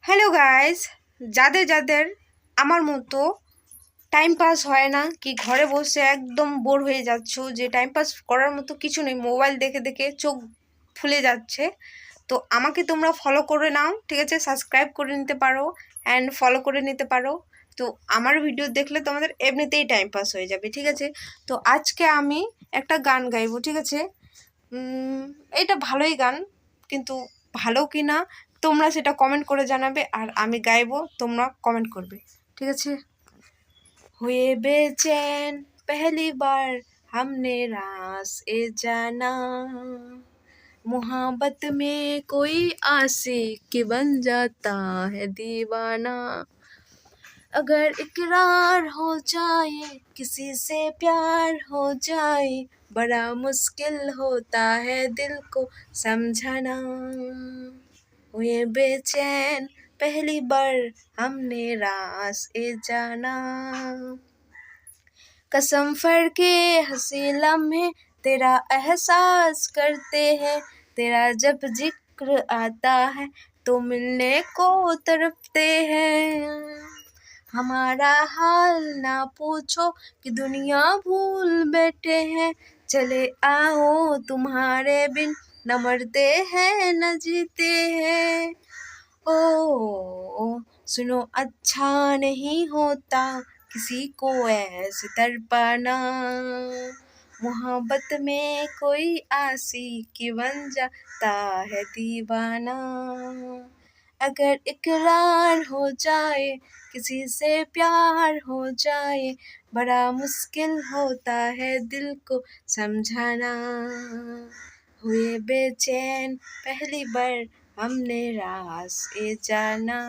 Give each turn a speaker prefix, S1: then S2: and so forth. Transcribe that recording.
S1: Hello guys, যাদের যাদের আমার মতো টাইম পাস হয় না, কি ঘরে বসে একদম বোর হয়ে যাচ্ছ, যে টাইম পাস করার মতো কিছু নেই, মোবাইল দেখে দেখে চোখ ফুলে যাচ্ছে, তো আমাকে তোমরা ফলো করে নাও, ঠিক আছে? সাবস্ক্রাইব করে নিতে পারো অ্যান্ড ফলো করে নিতে পারো। তো আমার ভিডিও দেখলে তোমাদের এমনিতেই টাইম পাস হয়ে যাবে, ঠিক আছে? তো আজকে আমি একটা গান গাইবো, ঠিক আছে? এটা ভালোই গান, কিন্তু ভালো কি না তোমরা সেটা কমেন্ট করে জানাবে, আর আমি গাইবো, তোমরা কমেন্ট করবে, ঠিক আছে? हुए बेचैन पहली बार हमने रास ए जाना, मोहब्बत में कोई आशिक बन जाता है दीवाना। अगर इकरार हो जाए किसी से प्यार हो जाए, बड़ा मुश्किल होता है दिल को समझाना। हुए बेचैन पहली बार हमने रास ए जाना, कसम फर के हंसी लम्हे तेरा एहसास करते हैं, तेरा जब जिक्र आता है तो मिलने को तड़पते हैं। हमारा हाल ना पूछो कि दुनिया भूल बैठे हैं, चले आओ तुम्हारे बिन न मरते हैं न जीते हैं। ओ सुनो, अच्छा नहीं होता किसी को ऐसे तड़पाना, मोहब्बत में कोई आशिक बन जाता है दीवाना। अगर इकरार हो जाए किसी से प्यार हो जाए, बड़ा मुश्किल होता है दिल को समझाना। हुए बेचैन पहली बार हमने रास ए जाना।